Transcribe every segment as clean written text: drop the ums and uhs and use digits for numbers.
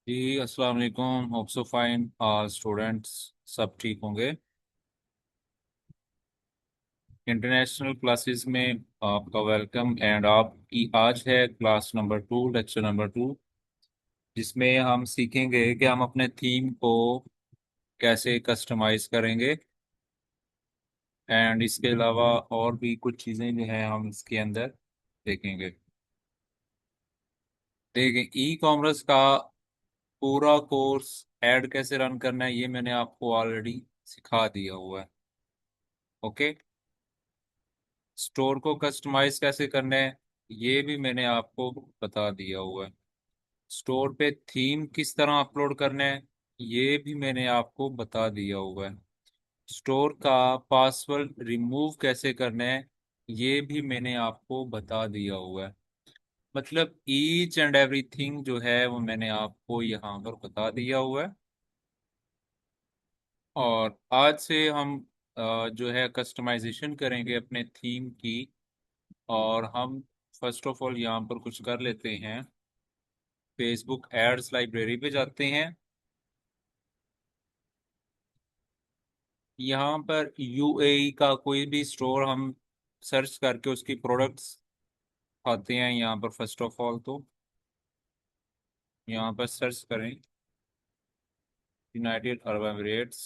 जी अस्सलाम वालेकुम। Hope so fine. Students सब ठीक होंगे। इंटरनेशनल क्लासेस में आपका वेलकम। एंड आपकी आज है क्लास नंबर 2, लेक्चर नंबर 2, जिसमें हम सीखेंगे कि हम अपने थीम को कैसे कस्टमाइज करेंगे। एंड इसके अलावा और भी कुछ चीज़ें जो हैं हम इसके अंदर देखेंगे। देखें, ई कॉमर्स का पूरा कोर्स ऐड कैसे रन करना है ये मैंने आपको ऑलरेडी सिखा दिया हुआ है। ओके। स्टोर को कस्टमाइज कैसे करना है ये भी मैंने आपको बता दिया हुआ है। स्टोर पे थीम किस तरह अपलोड करना है ये भी मैंने आपको बता दिया हुआ है। स्टोर का पासवर्ड रिमूव कैसे करना है ये भी मैंने आपको बता दिया हुआ है। मतलब ईच एंड एवरीथिंग जो है वो मैंने आपको यहाँ पर बता दिया हुआ है। और आज से हम जो है कस्टमाइजेशन करेंगे अपने थीम की। और हम फर्स्ट ऑफ ऑल यहाँ पर कुछ कर लेते हैं। फेसबुक एड्स लाइब्रेरी पे जाते हैं। यहाँ पर यूएई का कोई भी स्टोर हम सर्च करके उसकी प्रोडक्ट्स आते हैं। यहाँ पर फर्स्ट ऑफ ऑल तो यहाँ पर सर्च करें United Arab Emirates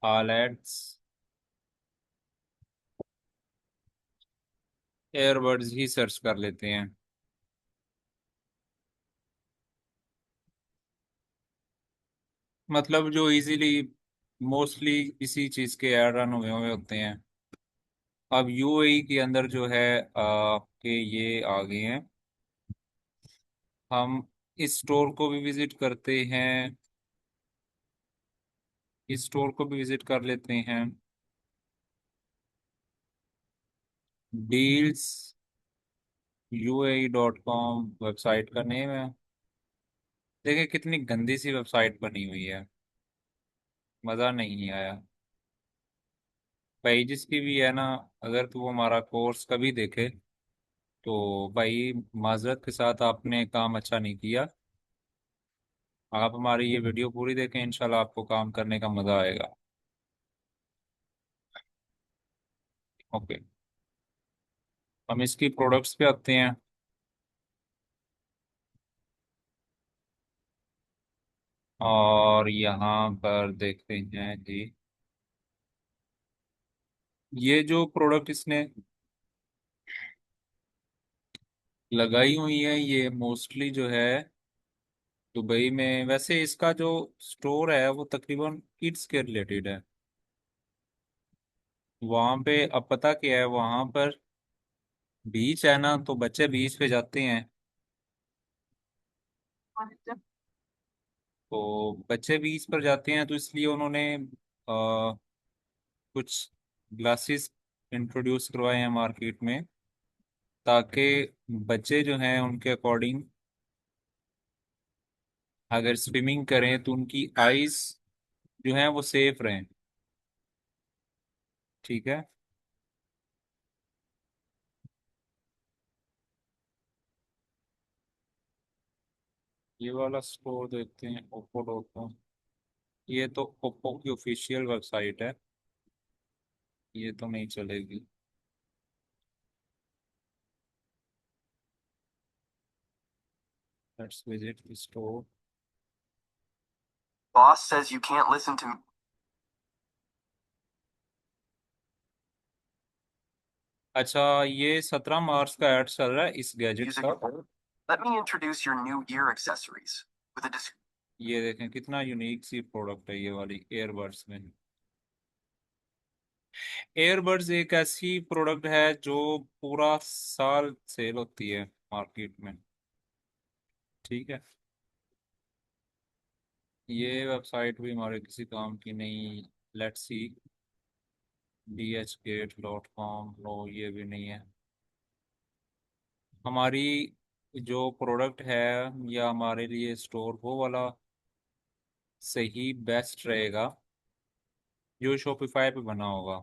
all ads airbuds ही सर्च कर लेते हैं। मतलब जो इजीली मोस्टली इसी चीज़ के ऐड रन हुए हुए होते हैं। अब यूएई के अंदर जो है आपके ये आ गए हैं। हम इस स्टोर को भी विजिट करते हैं। इस स्टोर को भी विजिट कर लेते हैं। डील्स UAE.com वेबसाइट का नेम है। देखिए कितनी गंदी सी वेबसाइट बनी हुई है। मज़ा नहीं आया। भाई जिसकी भी है ना, अगर तू हमारा कोर्स कभी देखे तो भाई माजरत के साथ आपने काम अच्छा नहीं किया। आप हमारी ये वीडियो पूरी देखें, इंशाल्लाह आपको काम करने का मज़ा आएगा। ओके। हम इसकी प्रोडक्ट्स पे आते हैं। और यहाँ पर देखते हैं जी, ये जो प्रोडक्ट इसने लगाई हुई है ये मोस्टली जो है दुबई में। वैसे इसका जो स्टोर है वो तकरीबन किड्स के रिलेटेड है। वहाँ पे अब पता क्या है, वहाँ पर बीच है ना, तो बच्चे बीच पे जाते हैं। तो बच्चे बीच पर जाते हैं तो इसलिए उन्होंने कुछ ग्लासेस इंट्रोड्यूस करवाए हैं मार्केट में, ताकि बच्चे जो हैं उनके अकॉर्डिंग अगर स्विमिंग करें तो उनकी आईज जो हैं वो सेफ रहें। ठीक है। ये वाला स्टोर देखते हैं Oppo.com। ये तो ओप्पो की ऑफिशियल वेबसाइट है, ये तो नहीं चलेगी। Let's visit store. Boss says you can't listen to me. अच्छा, ये 17 मार्च का ऐड चल रहा है इस गैजेट Music. का। Let me introduce your new ear accessories with a ये देखें कितना यूनिक सी प्रोडक्ट है ये वाली एयरबड्स में। एयरबड्स एक ऐसी प्रोडक्ट है जो पूरा साल सेल होती है मार्केट में। ठीक है। ये वेबसाइट भी हमारे किसी काम की नहीं। Let's see DHgate.com। नो, ये भी नहीं है हमारी। जो प्रोडक्ट है या हमारे लिए स्टोर वो वाला सही बेस्ट रहेगा जो शॉपिफाई पे बना होगा।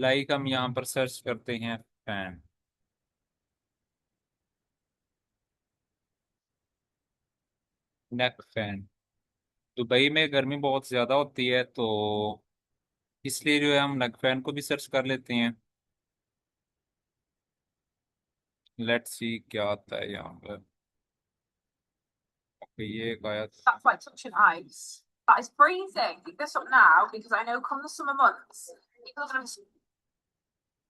लाइक हम यहाँ पर सर्च करते हैं फैन। नेक फैन। दुबई में गर्मी बहुत ज्यादा होती है, तो इसलिए जो है हम नेक फैन को भी सर्च कर लेते हैं। लेट्स सी क्या आता है यहाँ पर। ओके, ये एक आया। That's like touching ice. That is freezing. Pick this up now because I know come the summer months, people are going to.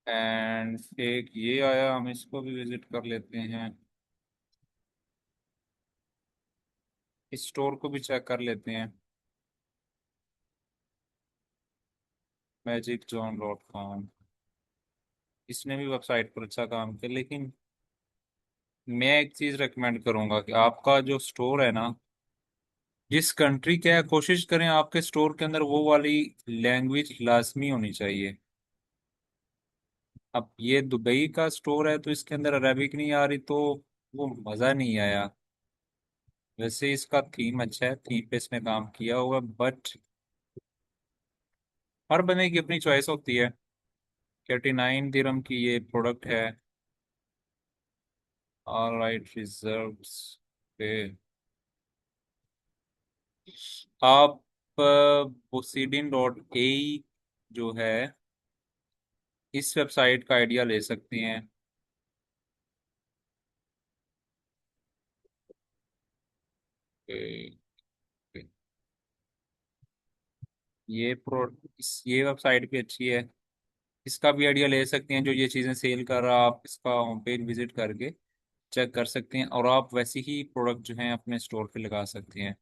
And एक ये आया, हम इसको भी विजिट कर लेते हैं। इस स्टोर को भी चेक कर लेते हैं। magicjohn.com। इसने भी वेबसाइट पर अच्छा काम किया, लेकिन मैं एक चीज रेकमेंड करूंगा कि आपका जो स्टोर है ना, जिस कंट्री का है, कोशिश करें आपके स्टोर के अंदर वो वाली लैंग्वेज लाजमी होनी चाहिए। अब ये दुबई का स्टोर है तो इसके अंदर अरेबिक नहीं आ रही, तो वो मज़ा नहीं आया। वैसे इसका थीम अच्छा है, थीम पे इसने काम किया हुआ, बट हर बंदे की अपनी चॉइस होती है। 39 दिरहम की ये प्रोडक्ट है। ऑल राइट, रिजल्ट्स पे आप Obsidian.ai जो है, इस वेबसाइट का आइडिया ले सकते हैं। ए, ये प्रो ये वेबसाइट भी अच्छी है। इसका भी आइडिया ले सकते हैं, जो ये चीज़ें सेल कर रहा, आप इसका होम पेज विजिट करके चेक कर सकते हैं, और आप वैसी ही प्रोडक्ट जो हैं अपने स्टोर पे लगा सकते हैं।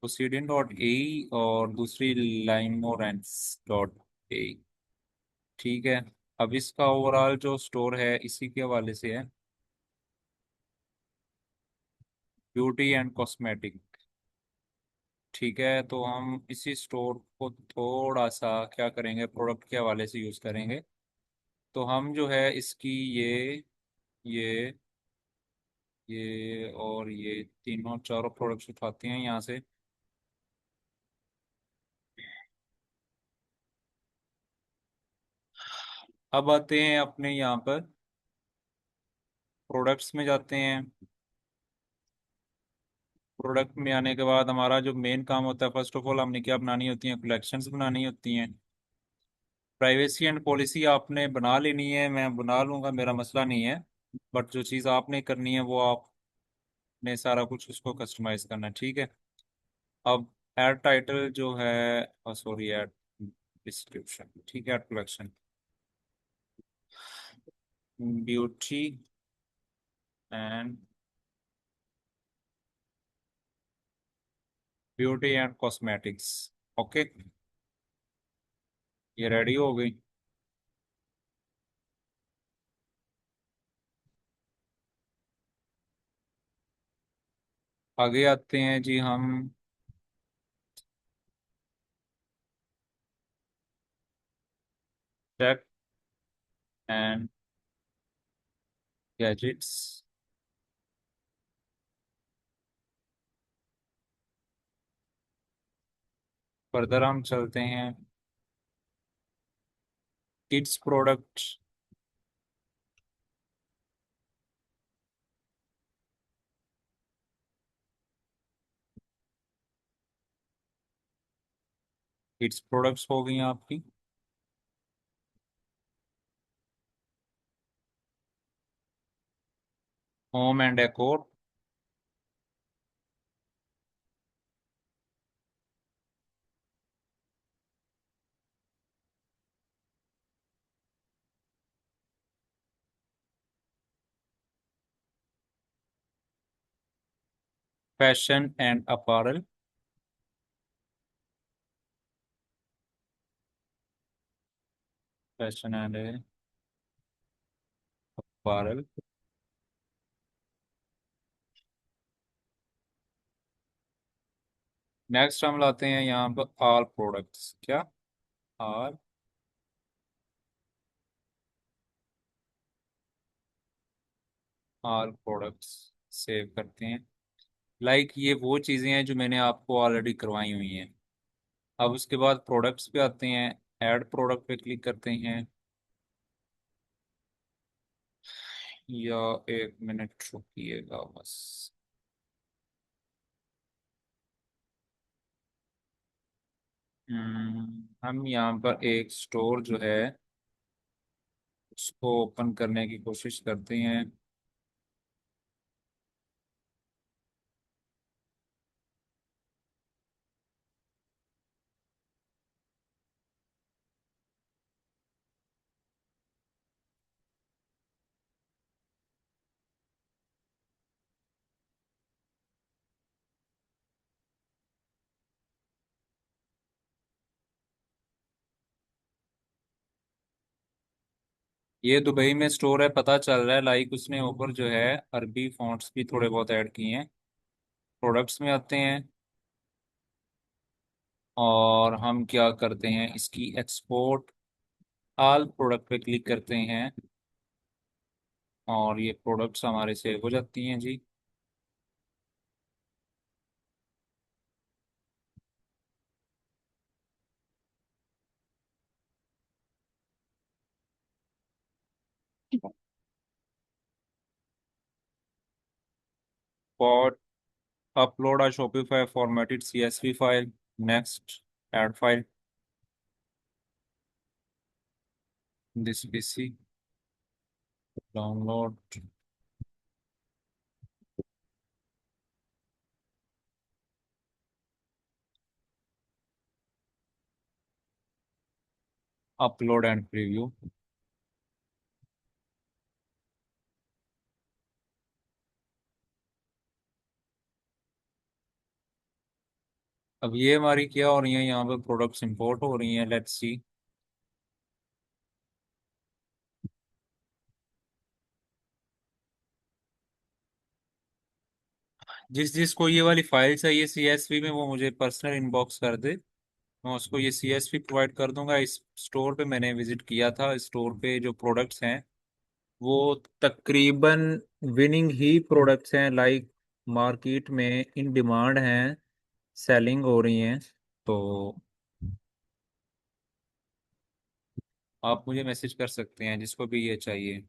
Obsidian.ai और दूसरी Limeorance.ai। ठीक है। अब इसका ओवरऑल जो स्टोर है इसी के हवाले से है, ब्यूटी एंड कॉस्मेटिक। ठीक है, तो हम इसी स्टोर को थोड़ा सा क्या करेंगे, प्रोडक्ट के हवाले से यूज़ करेंगे। तो हम जो है इसकी ये ये और ये तीनों चारों प्रोडक्ट्स उठाते हैं यहाँ से। अब आते हैं अपने यहाँ पर, प्रोडक्ट्स में जाते हैं। प्रोडक्ट में आने के बाद हमारा जो मेन काम होता है, फर्स्ट ऑफ ऑल हमने क्या बनानी होती हैं, कलेक्शंस बनानी होती हैं। प्राइवेसी एंड पॉलिसी आपने बना लेनी है, मैं बना लूँगा, मेरा मसला नहीं है। बट जो चीज़ आपने करनी है वो आपने सारा कुछ उसको कस्टमाइज करना है, ठीक है। अब एड टाइटल जो है, सॉरी, एड डिस्क्रिप्शन, ठीक है, add collection, beauty and beauty and cosmetics. Okay, ये रेडी हो गई। आगे आते हैं जी हम, टेक एंड गैजेट्स। फर्दर हम चलते हैं, किड्स प्रोडक्ट। किड्स प्रोडक्ट्स हो गई आपकी। Home and decor. Fashion and apparel. Fashion and apparel. Next हम लाते हैं यहाँ पर ऑल प्रोडक्ट्स, क्या, ऑल ऑल प्रोडक्ट्स सेव करते हैं। लाइक ये वो चीज़ें हैं जो मैंने आपको ऑलरेडी करवाई हुई हैं। अब उसके बाद प्रोडक्ट्स पे आते हैं। ऐड प्रोडक्ट पे क्लिक करते हैं, या 1 मिनट रुकिएगा बस। हम यहाँ पर एक स्टोर जो है उसको ओपन करने की कोशिश करते हैं। ये दुबई में स्टोर है, पता चल रहा है। लाइक उसने ऊपर जो है अरबी फॉन्ट्स भी थोड़े बहुत ऐड किए हैं। प्रोडक्ट्स में आते हैं और हम क्या करते हैं, इसकी एक्सपोर्ट आल प्रोडक्ट पे क्लिक करते हैं और ये प्रोडक्ट्स हमारे सेव हो जाती हैं जी। और upload a Shopify formatted CSV file. Next, add file. This PC. Download. Upload and preview. अब ये हमारी क्या हो रही है, यहाँ पे प्रोडक्ट्स इंपोर्ट हो रही हैं। Let's see. जिस जिसको ये वाली फाइल चाहिए सीएसवी में, वो मुझे पर्सनल इनबॉक्स कर दे। मैं उसको ये सीएसवी प्रोवाइड कर दूंगा। इस स्टोर पे मैंने विजिट किया था। स्टोर पे जो प्रोडक्ट्स हैं वो तकरीबन विनिंग ही प्रोडक्ट्स हैं। लाइक मार्केट में इन डिमांड हैं, सेलिंग हो रही हैं। तो आप मुझे मैसेज कर सकते हैं जिसको भी ये चाहिए।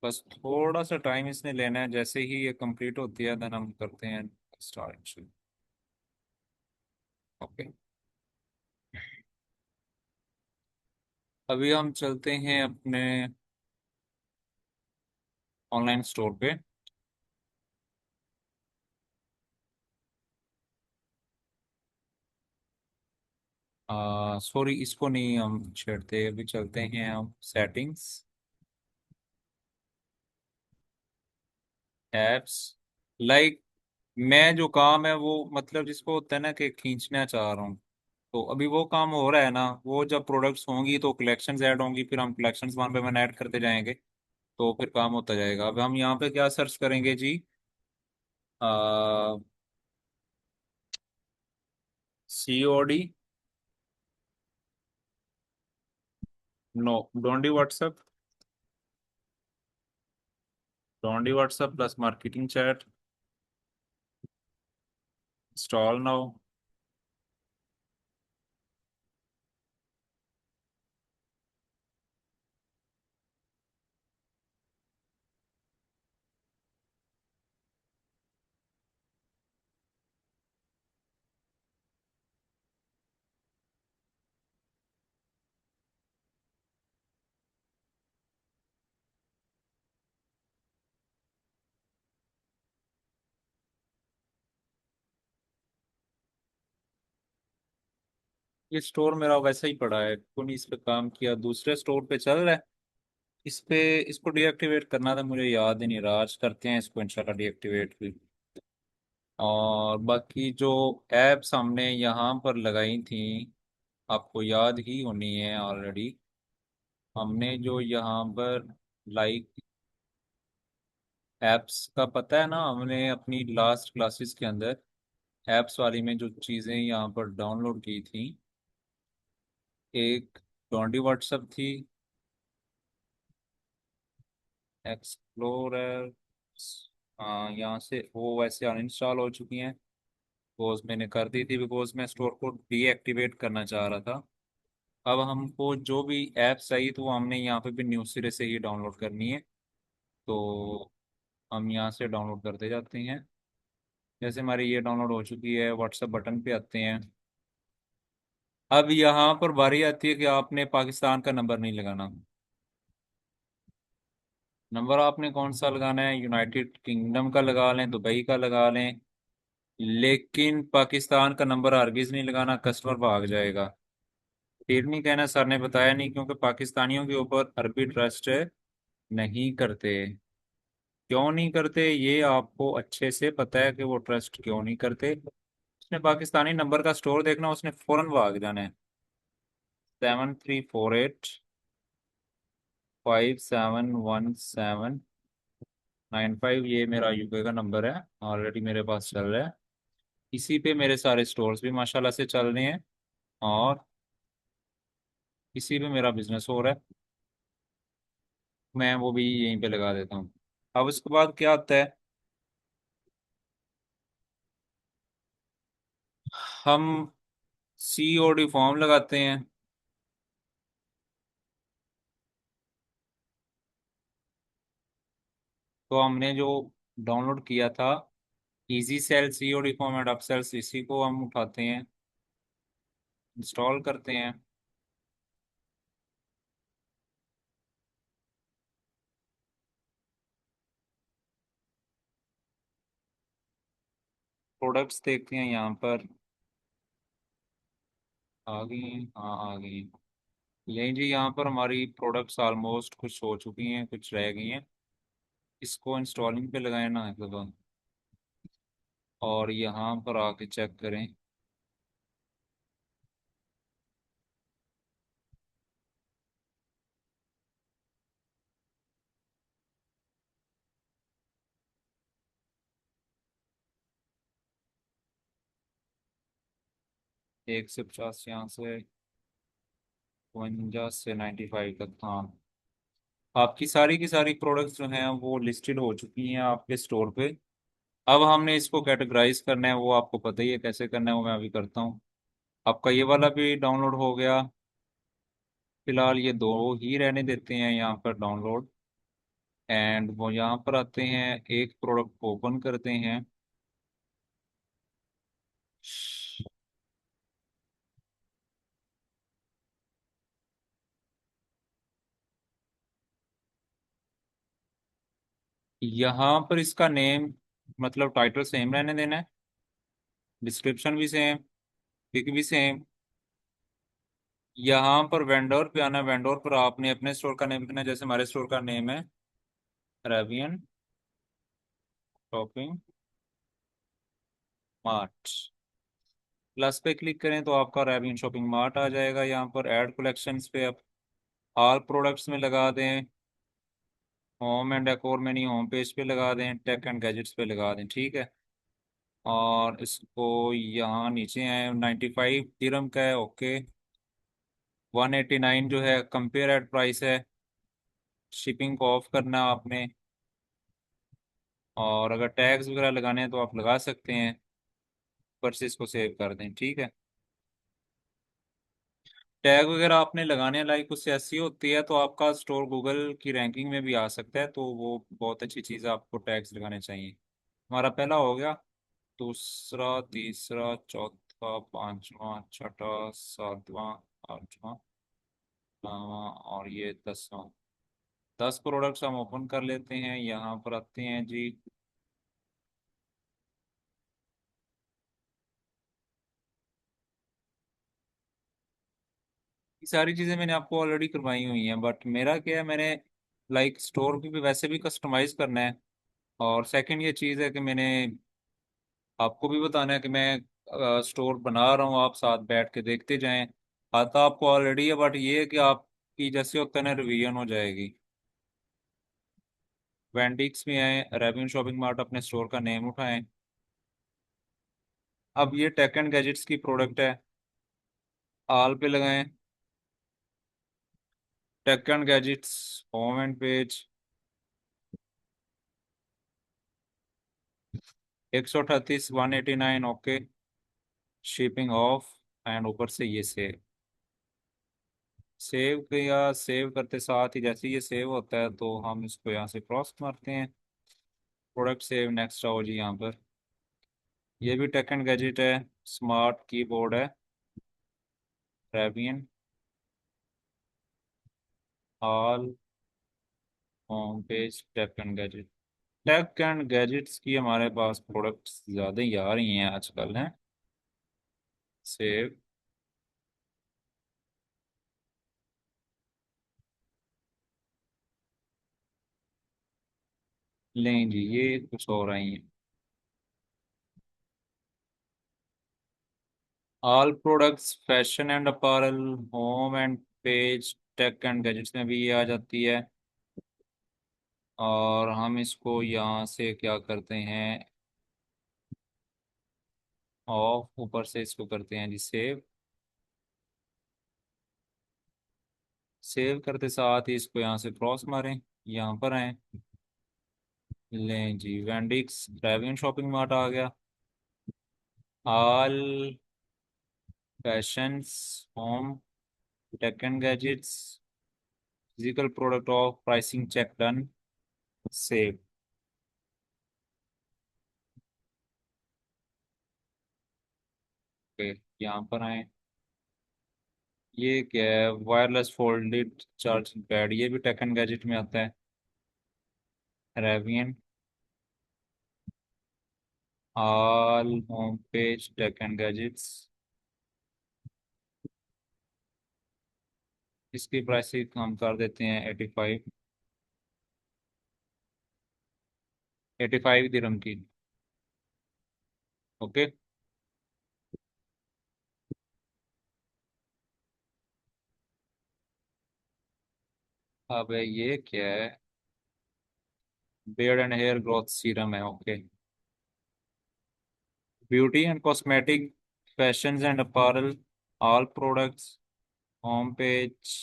बस थोड़ा सा टाइम इसने लेना है। जैसे ही ये कंप्लीट होती है देन हम करते हैं स्टार्ट। ओके। अभी हम चलते हैं अपने ऑनलाइन स्टोर पे। सॉरी, इसको नहीं हम छेड़ते। अभी चलते हैं हम सेटिंग्स, एप्स। लाइक मैं जो काम है वो मतलब जिसको होता है ना कि खींचना चाह रहा हूँ, तो अभी वो काम हो रहा है ना। वो जब प्रोडक्ट्स होंगी तो कलेक्शंस ऐड होंगी, फिर हम collections one by one add करते जाएंगे, तो फिर काम होता जाएगा। अब हम यहाँ पे क्या सर्च करेंगे जी? COD। No, don't d WhatsApp. Don't d WhatsApp plus marketing chat. Install now. ये स्टोर मेरा वैसा ही पड़ा है, कौन इस पे काम किया, दूसरे स्टोर पे चल रहा है। इस पे इसको डीएक्टिवेट करना था, मुझे याद ही नहीं रहा। आज करते हैं इसको इंशाल्लाह डीएक्टिवेट भी। और बाकी जो एप्स हमने यहाँ पर लगाई थी आपको याद ही होनी है ऑलरेडी। हमने जो यहाँ पर लाइक एप्स का पता है ना, हमने अपनी लास्ट क्लासेस के अंदर एप्स वाली में जो चीज़ें यहाँ पर डाउनलोड की थी, एक डोंडी व्हाट्सएप थी, एक्सप्लोरर, हाँ यहाँ से वो वैसे अनइंस्टॉल हो चुकी हैं। बिकॉज मैंने कर दी थी, बिकॉज मैं स्टोर को डीएक्टिवेट करना चाह रहा था। अब हमको जो भी ऐप्स चाहिए तो वो हमने यहाँ पे भी न्यू सिरे से ही डाउनलोड करनी है। तो हम यहाँ से डाउनलोड करते जाते हैं। जैसे हमारी ये डाउनलोड हो चुकी है, व्हाट्सएप बटन पे आते हैं। अब यहाँ पर बारी आती है कि आपने पाकिस्तान का नंबर नहीं लगाना। नंबर आपने कौन सा लगाना है, यूनाइटेड किंगडम का लगा लें, दुबई का लगा लें, लेकिन पाकिस्तान का नंबर हरगिज नहीं लगाना, कस्टमर भाग जाएगा। फिर नहीं कहना सर ने बताया नहीं, क्योंकि पाकिस्तानियों के ऊपर अरबी ट्रस्ट नहीं करते। क्यों नहीं करते ये आपको अच्छे से पता है कि वो ट्रस्ट क्यों नहीं करते। उसने पाकिस्तानी नंबर का स्टोर देखना, उसने फौरन भाग जाना है। 7348571795, ये मेरा यूके का नंबर है, ऑलरेडी मेरे पास चल रहा है। इसी पे मेरे सारे स्टोर्स भी माशाल्लाह से चल रहे हैं, और इसी पे मेरा बिजनेस हो रहा है। मैं वो भी यहीं पे लगा देता हूँ। अब उसके बाद क्या आता है, हम सीओडी फॉर्म लगाते हैं। तो हमने जो डाउनलोड किया था, easy sell COD form and upsells, इसी को हम उठाते हैं, इंस्टॉल करते हैं। प्रोडक्ट्स देखते हैं यहाँ पर, आ गई हैं, हाँ आ गई हैं। यही जी, यहाँ पर हमारी प्रोडक्ट्स ऑलमोस्ट कुछ हो चुकी हैं, कुछ रह गई हैं। इसको इंस्टॉलिंग पे लगाए ना एक बार, और यहाँ पर आके चेक करें। एक से 50, यहाँ से 52 से 95 तक, हाँ। आपकी सारी की सारी प्रोडक्ट्स जो हैं वो लिस्टेड हो चुकी हैं आपके स्टोर पे। अब हमने इसको कैटेगराइज करना है, वो आपको पता ही है कैसे करना है, वो मैं अभी करता हूँ। आपका ये वाला भी डाउनलोड हो गया। फिलहाल ये दो ही रहने देते हैं यहाँ पर डाउनलोड। एंड वो यहाँ पर आते हैं, एक प्रोडक्ट को ओपन करते हैं। यहाँ पर इसका नेम, मतलब टाइटल सेम रहने देना है, डिस्क्रिप्शन भी सेम, पिक भी सेम। यहाँ पर वेंडोर पे आना, वेंडोर पर आपने अपने स्टोर का नेम लिखना है। जैसे हमारे स्टोर का नेम है अरेबियन शॉपिंग मार्ट। प्लस पे क्लिक करें तो आपका अरेबियन शॉपिंग मार्ट आ जाएगा। यहाँ पर ऐड कलेक्शंस पे आप ऑल प्रोडक्ट्स में लगा दें, होम एंड डेकोर में नहीं, होम पेज पे लगा दें, टेक एंड गैजेट्स पे लगा दें, ठीक है। और इसको यहाँ नीचे आए, 95 दिरहम का है, ओके। 189 जो है कंपेयर एट प्राइस है। शिपिंग को ऑफ करना है आपने, और अगर टैग्स वगैरह लगाने हैं तो आप लगा सकते हैं। परचेज को सेव कर दें, ठीक है। टैग वगैरह आपने लगाने लाइक उससे ऐसी होती है तो आपका स्टोर गूगल की रैंकिंग में भी आ सकता है, तो वो बहुत अच्छी चीज़ है, आपको टैग्स लगाने चाहिए। हमारा पहला हो गया, दूसरा, तीसरा, चौथा, पांचवा, छठा, सातवां, आठवां, नौवां, और ये 10वां। 10 प्रोडक्ट्स हम ओपन कर लेते हैं। यहाँ पर आते हैं जी। ये सारी चीज़ें मैंने आपको ऑलरेडी करवाई हुई हैं, बट मेरा क्या है, मैंने लाइक स्टोर भी वैसे भी कस्टमाइज करना है। और सेकंड ये चीज़ है कि मैंने आपको भी बताना है कि मैं स्टोर बना रहा हूँ, आप साथ बैठ के देखते जाएं। आता आपको ऑलरेडी है, बट ये है कि आपकी जैसे होता है ना, रिवीजन हो जाएगी। वेंडिक्स में आए, रेव्यून शॉपिंग मार्ट, अपने स्टोर का नेम उठाएं। अब ये टेक एंड गैजेट्स की प्रोडक्ट है, आल पे लगाएं। Tech and gadgets, home and page, 138 189, okay. Shipping off, and ऊपर से ये सेव। सेव किया, सेव करते साथ ही जैसे ये सेव होता है तो हम इसको यहाँ से क्रॉस मारते हैं। प्रोडक्ट सेव, नेक्स्ट आओ जी यहाँ पर। ये भी टेक एंड गैजेट है, स्मार्ट कीबोर्ड है, रेबियन, all, home page, tech and gadget. Tech and gadgets की हमारे पास प्रोडक्ट्स ज़्यादा ही आ रही हैं आजकल हैं। सेव। लें जी, ये कुछ और आई हैं। All products, fashion and apparel, home and page, tech and gadgets में भी ये आ जाती है। और हम इसको यहाँ से क्या करते हैं, ऑफ, ऊपर से इसको करते हैं जी सेव। सेव करते साथ ही इसको यहाँ से क्रॉस मारें, यहाँ पर आए। लें जी, वेंडिक्स ड्राइविंग शॉपिंग मार्ट आ गया। All fashions, home, tech and gadgets, physical product off, pricing check done, save. Okay, यहाँ पर आए। ये क्या है, वायरलेस फोल्डेड चार्जिंग पैड, ये भी टेक एंड गैजेट में आता है। रेवियन, all home page, tech and gadgets. इसकी प्राइस हम कर देते हैं 85, 85 दिरहम की। ओके। अब ये क्या है, beard and hair growth serum है, okay. Beauty and cosmetic, fashions and apparel, all products, home page,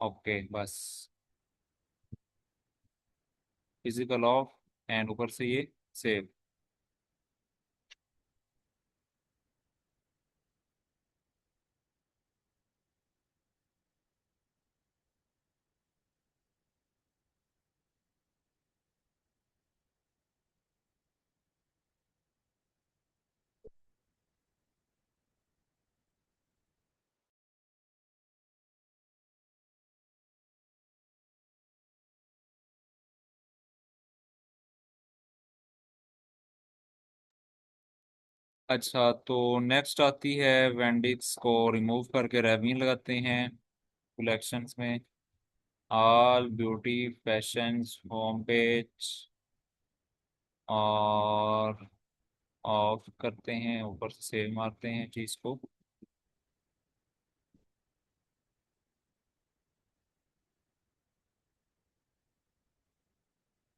okay बस। फिजिकल ऑफ, एंड ऊपर से ये सेव। अच्छा, तो नेक्स्ट आती है, वेंडिक्स को रिमूव करके रेविन लगाते हैं कलेक्शंस में। All beauty, fashions, home page, और ऑफ करते हैं, ऊपर से सेव मारते हैं चीज को।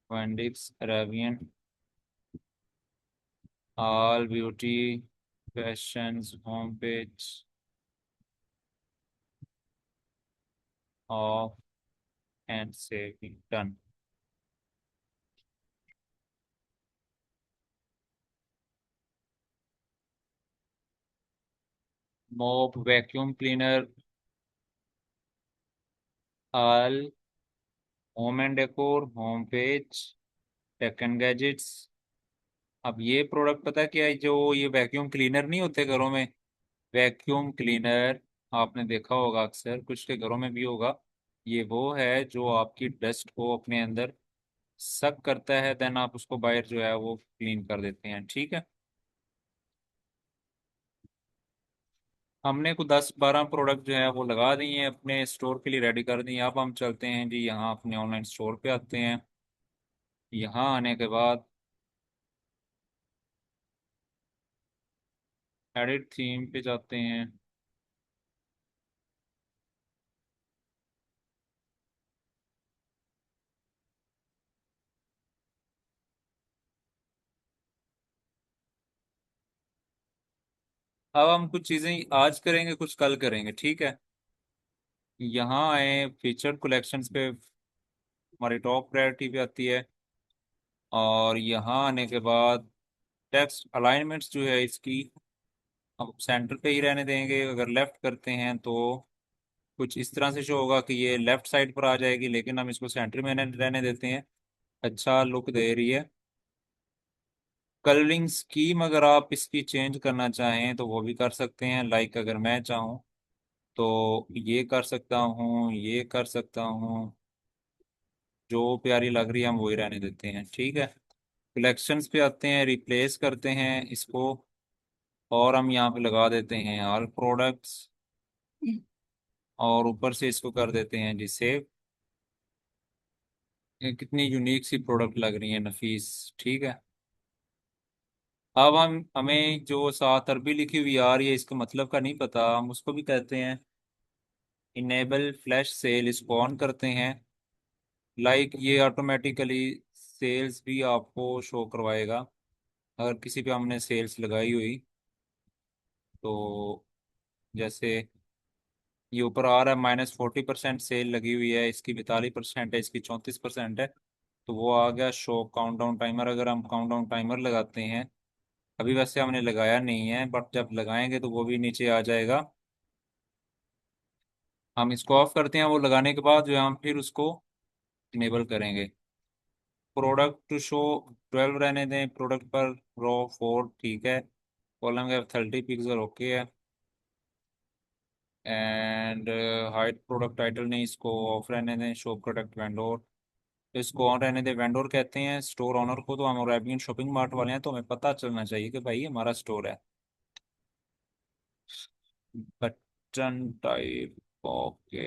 वेंडिक्स रेवियन, all beauty, fashions, home page, off, and save, done. Mop vacuum cleaner, all home and decor, home page, tech and gadgets. अब ये प्रोडक्ट पता है क्या है, जो ये वैक्यूम क्लीनर नहीं होते घरों में, वैक्यूम क्लीनर आपने देखा होगा, अक्सर कुछ के घरों में भी होगा। ये वो है जो आपकी डस्ट को अपने अंदर सक करता है, देन आप उसको बाहर जो है वो क्लीन कर देते हैं, ठीक है। हमने कुछ 10 12 प्रोडक्ट जो है वो लगा दिए हैं, अपने स्टोर के लिए रेडी कर दिए। अब हम चलते हैं जी यहाँ अपने ऑनलाइन स्टोर पे आते हैं। यहाँ आने के बाद एडिट थीम पे जाते हैं। अब हम कुछ चीजें आज करेंगे, कुछ कल करेंगे, ठीक है। यहाँ आए फीचर कलेक्शंस पे, हमारी टॉप प्रायोरिटी पे आती है। और यहाँ आने के बाद टेक्स्ट अलाइनमेंट्स जो है इसकी हम सेंटर पे ही रहने देंगे। अगर लेफ्ट करते हैं तो कुछ इस तरह से शो होगा कि ये लेफ्ट साइड पर आ जाएगी, लेकिन हम इसको सेंटर में रहने देते हैं। अच्छा लुक दे रही है। कलरिंग स्कीम अगर आप इसकी चेंज करना चाहें तो वो भी कर सकते हैं। लाइक अगर मैं चाहूँ तो ये कर सकता हूँ, ये कर सकता हूँ। जो प्यारी लग रही है हम वही रहने देते हैं, ठीक है। कलेक्शंस पे आते हैं, रिप्लेस करते हैं इसको। और हम यहाँ पे लगा देते हैं ऑल प्रोडक्ट्स। और ऊपर से इसको कर देते हैं जी सेव। ये कितनी यूनिक सी प्रोडक्ट लग रही है, नफीस, ठीक है। अब हम हमें जो साथ अरबी लिखी हुई आ रही है इसका मतलब का नहीं पता, हम उसको भी कहते हैं इनेबल फ्लैश सेल। इसको ऑन करते हैं। ये ऑटोमेटिकली सेल्स भी आपको शो करवाएगा अगर किसी पे हमने सेल्स लगाई हुई। तो जैसे ये ऊपर आ रहा है -40% सेल लगी हुई है, इसकी 42% है, इसकी 34% है। तो वो आ गया शो काउंटडाउन टाइमर। अगर हम काउंटडाउन टाइमर लगाते हैं, अभी वैसे हमने लगाया नहीं है बट जब लगाएंगे तो वो भी नीचे आ जाएगा। हम इसको ऑफ करते हैं, वो लगाने के बाद जो है हम फिर उसको इनेबल करेंगे। प्रोडक्ट टू शो 12 रहने दें प्रोडक्ट पर, रो 4 ठीक है। कॉलम गैप 30 पिक्सल ओके है। एंड हाइड प्रोडक्ट टाइटल नहीं, इसको ऑफ रहने दें। शो प्रोडक्ट वेंडोर, इसको ऑन रहने दें। वेंडोर कहते हैं स्टोर ऑनर को, तो हम अरेबियन शॉपिंग मार्ट वाले हैं तो हमें पता चलना चाहिए कि भाई ये हमारा स्टोर है। Button type okay.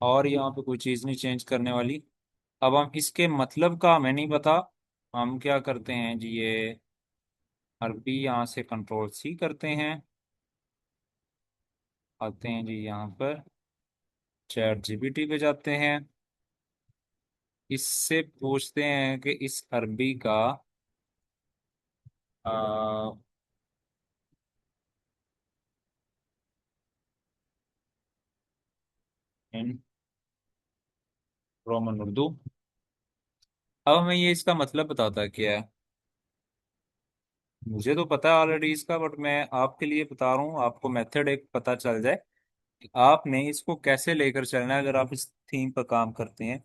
और यहाँ पे कोई चीज़ नहीं चेंज करने वाली। अब हम इसके मतलब का हमें नहीं पता, हम क्या करते हैं जी, ये अरबी यहाँ से कंट्रोल C करते हैं। आते हैं जी यहाँ पर ChatGPT पे जाते हैं। इससे पूछते हैं कि इस अरबी का आ, इन रोमन उर्दू। अब हमें ये इसका मतलब बताता है क्या है। मुझे तो पता है ऑलरेडी इसका, बट मैं आपके लिए बता रहा हूँ, आपको मेथड एक पता चल जाए कि आपने इसको कैसे लेकर चलना है अगर आप इस थीम पर काम करते हैं।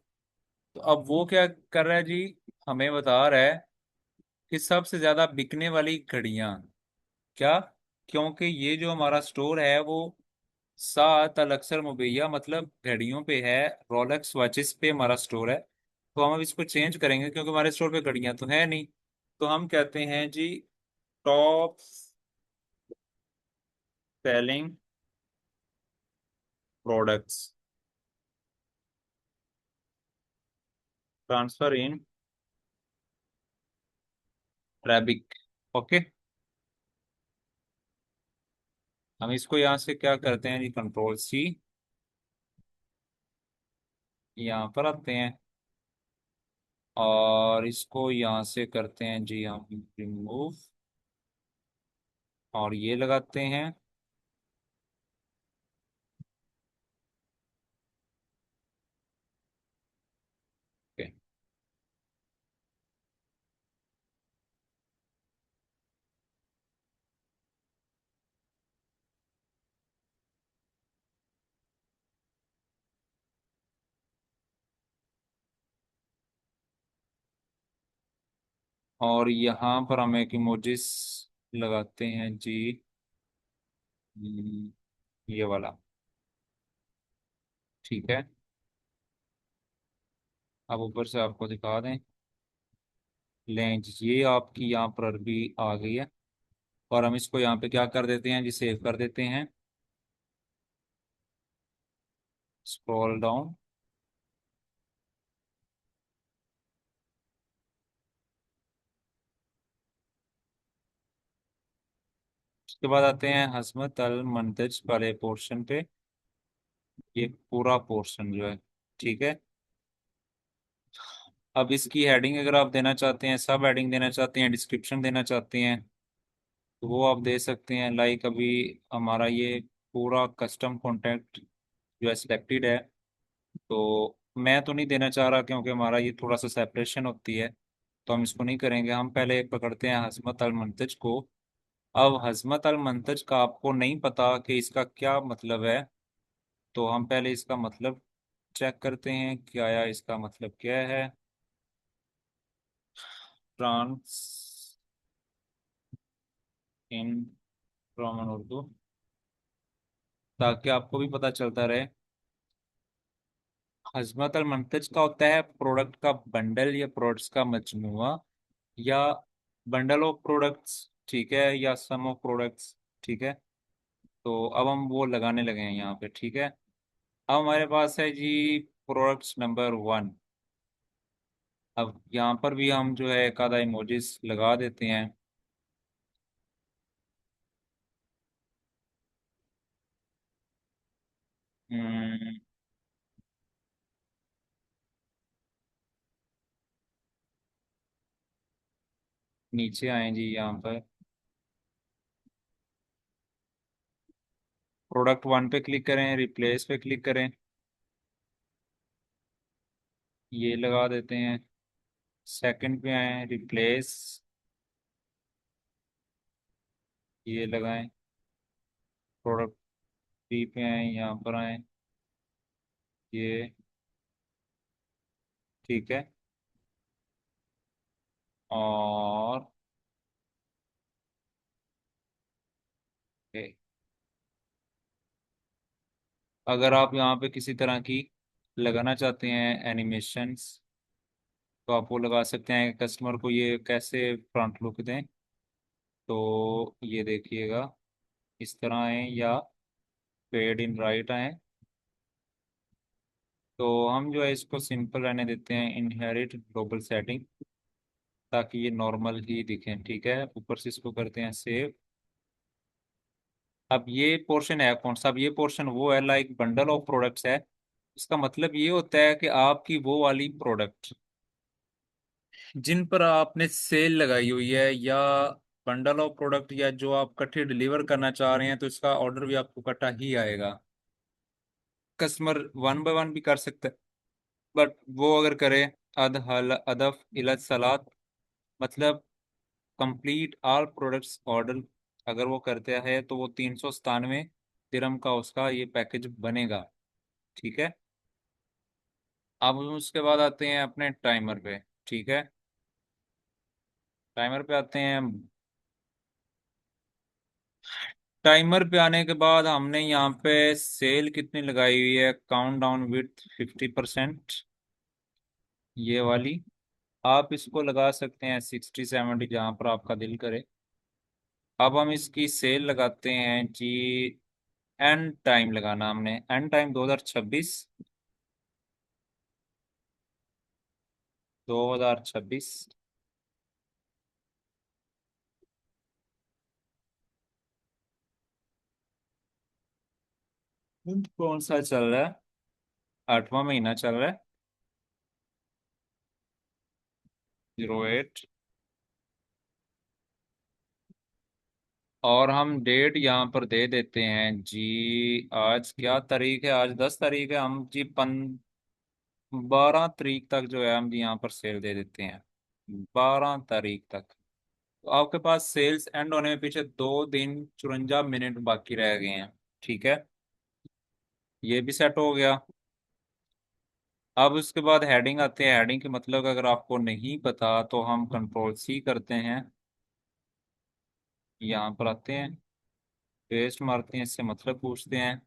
तो अब वो क्या कर रहा है जी, हमें बता रहा है कि सबसे ज्यादा बिकने वाली घड़ियां क्या। क्योंकि ये जो हमारा स्टोर है वो सात अल अक्सर मुबैया मतलब घड़ियों पे है, रोलेक्स वॉचेस पे हमारा स्टोर है। तो हम अब इसको चेंज करेंगे क्योंकि हमारे स्टोर पे घड़ियां तो है नहीं। तो हम कहते हैं जी top selling products transfer in Arabic, okay. हम इसको यहाँ से क्या करते हैं जी, कंट्रोल C। यहाँ पर आते हैं और इसको यहाँ से करते हैं जी हम रिमूव। और ये लगाते हैं, ओके। और यहाँ पर हम एक इमोजिस लगाते हैं जी, ये वाला, ठीक है। अब ऊपर से आपको दिखा दें, लेंज ये आपकी यहाँ पर अरबी आ गई है। और हम इसको यहाँ पे क्या कर देते हैं जी, सेव कर देते हैं। स्क्रॉल डाउन, उसके बाद आते हैं हस्मत अल मंतज वाले पोर्शन पे। ये पूरा पोर्शन जो है, ठीक है। अब इसकी हेडिंग अगर आप देना चाहते हैं, सब हेडिंग देना चाहते हैं, डिस्क्रिप्शन देना चाहते हैं, तो वो आप दे सकते हैं। लाइक अभी हमारा ये पूरा कस्टम कॉन्टेंट जो है सिलेक्टेड है, तो मैं तो नहीं देना चाह रहा क्योंकि हमारा ये थोड़ा सा सेपरेशन होती है, तो हम इसको नहीं करेंगे। हम पहले पकड़ते हैं हजमत अल मंतज को। अब हजमत अल मंतज का आपको नहीं पता कि इसका क्या मतलब है, तो हम पहले इसका मतलब चेक करते हैं कि आया इसका मतलब क्या है। ट्रांस इन रोमन उर्दू, ताकि आपको भी पता चलता रहे। हजमत अल मंतज का होता है प्रोडक्ट का बंडल या प्रोडक्ट्स का मजमुआ, या बंडल ऑफ प्रोडक्ट्स, ठीक है, या सम ऑफ प्रोडक्ट्स, ठीक है। तो अब हम वो लगाने लगे हैं यहाँ पे, ठीक है। अब हमारे पास है जी प्रोडक्ट्स नंबर 1। अब यहाँ पर भी हम जो है एक आधा इमोजिस लगा देते हैं। हम्म, नीचे आए जी यहाँ पर, प्रोडक्ट 1 पे क्लिक करें, रिप्लेस पे क्लिक करें, ये लगा देते हैं। सेकंड पे आए, रिप्लेस, ये लगाएं। प्रोडक्ट 3 पे आए, यहाँ पर आए, ये, ठीक है। और अगर आप यहाँ पे किसी तरह की लगाना चाहते हैं एनिमेशंस, तो आप वो लगा सकते हैं। कस्टमर को ये कैसे फ्रंट लुक दें, तो ये देखिएगा, इस तरह आए या फेड इन राइट आए। तो हम जो है इसको सिंपल रहने देते हैं, इनहेरिट ग्लोबल सेटिंग, ताकि ये नॉर्मल ही दिखें, ठीक है। ऊपर से इसको करते हैं सेव। अब ये पोर्शन है कौन सा, अब ये पोर्शन वो है लाइक बंडल ऑफ प्रोडक्ट्स है। इसका मतलब ये होता है कि आपकी वो वाली प्रोडक्ट जिन पर आपने सेल लगाई हुई है, या बंडल ऑफ प्रोडक्ट, या जो आप इकट्ठे डिलीवर करना चाह रहे हैं, तो इसका ऑर्डर भी आपको इकट्ठा ही आएगा। कस्टमर 1 बाय 1 भी कर सकता है, बट वो अगर करे अद हल अदफ इलत सलात, मतलब कंप्लीट ऑल प्रोडक्ट्स ऑर्डर, अगर वो करते हैं तो वो 397 दिरहम का उसका ये पैकेज बनेगा, ठीक है। अब हम उसके बाद आते हैं अपने टाइमर पे, ठीक है। टाइमर पे आते हैं। टाइमर पे आने के बाद हमने यहाँ पे सेल कितनी लगाई हुई है, काउंट डाउन विथ 50%, ये वाली। आप इसको लगा सकते हैं 60 70, जहाँ पर आपका दिल करे। अब हम इसकी सेल लगाते हैं जी। एंड टाइम लगाना हमने, एंड टाइम 2026, 2026। कौन सा चल रहा है, 8वां महीना चल रहा है, 08। और हम डेट यहाँ पर दे देते हैं जी। आज क्या तारीख है, आज 10 तारीख है। हम जी 12 तारीख तक जो है हम जी यहाँ पर सेल दे देते हैं, 12 तारीख तक। तो आपके पास सेल्स एंड होने में पीछे 2 दिन 54 मिनट बाकी रह गए हैं, ठीक है। ये भी सेट हो गया। अब उसके बाद हेडिंग आते हैं। हेडिंग के मतलब अगर आपको नहीं पता, तो हम कंट्रोल C करते हैं, यहाँ पर आते हैं, पेस्ट मारते हैं, इससे मतलब पूछते हैं।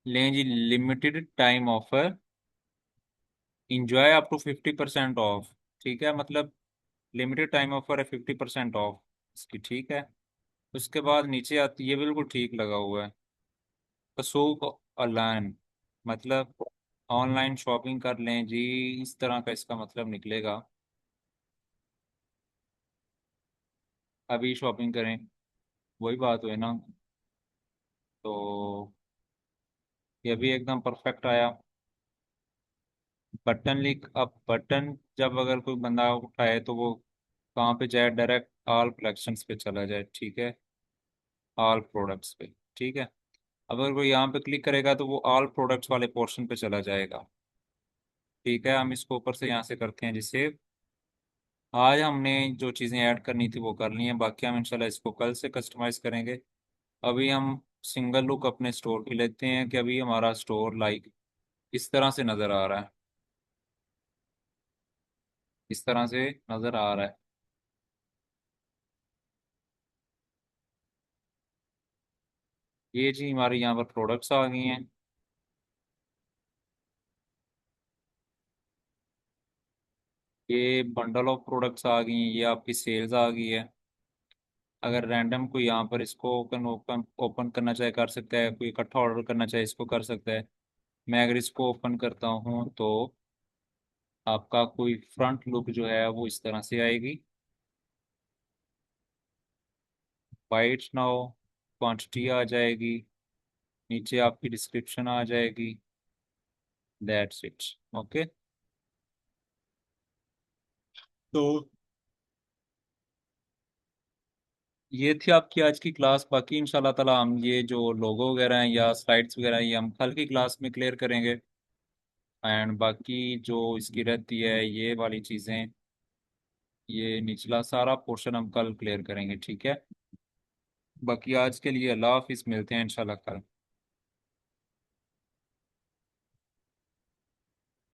लें जी, limited time offer, enjoy up to 50% off, ठीक है। मतलब लिमिटेड टाइम ऑफर है, 50% ऑफ इसकी, ठीक है। उसके बाद नीचे आती, ये बिल्कुल ठीक लगा हुआ है, कसूक ऑनलाइन, मतलब ऑनलाइन शॉपिंग कर लें जी, इस तरह का इसका मतलब निकलेगा। अभी शॉपिंग करें, वही बात हुई ना। तो ये भी एकदम परफेक्ट आया। बटन लिख, अब बटन जब अगर कोई बंदा उठाए तो वो कहाँ पे जाए, डायरेक्ट ऑल कलेक्शंस पे चला जाए, ठीक है, ऑल प्रोडक्ट्स पे, ठीक है। अब अगर कोई यहाँ पे क्लिक करेगा तो वो ऑल प्रोडक्ट्स वाले पोर्शन पे चला जाएगा, ठीक है। हम इसको ऊपर से यहाँ से करते हैं जिससे आज हमने जो चीज़ें ऐड करनी थी वो कर ली हैं, बाकी हम इंशाल्लाह इसको कल से कस्टमाइज करेंगे। अभी हम सिंगल लुक अपने स्टोर की लेते हैं कि अभी हमारा स्टोर लाइक इस तरह से नज़र आ रहा है, इस तरह से नज़र आ रहा है। ये जी हमारी यहाँ पर प्रोडक्ट्स आ गई हैं, ये बंडल ऑफ प्रोडक्ट्स आ गई हैं, ये आपकी सेल्स आ गई है। अगर रैंडम कोई यहाँ पर इसको ओपन ओपन ओपन करना चाहे कर सकता है, कोई इकट्ठा ऑर्डर करना चाहे इसको कर सकता है। मैं अगर इसको ओपन करता हूँ तो आपका कोई फ्रंट लुक जो है वो इस तरह से आएगी। वाइट नाउ क्वांटिटी आ जाएगी, नीचे आपकी डिस्क्रिप्शन आ जाएगी, दैट्स इट। ओके, तो ये थी आपकी आज की क्लास। बाकी इंशाल्लाह ताला हम ये जो लोगो वगैरह हैं या स्लाइड्स वगैरह हैं, ये हम कल की क्लास में क्लियर करेंगे। एंड बाकी जो इसकी रहती है ये वाली चीज़ें, ये निचला सारा पोर्शन हम कल क्लियर करेंगे, ठीक है। बाकी आज के लिए अल्लाह हाफिज़, मिलते हैं इंशाल्लाह कल।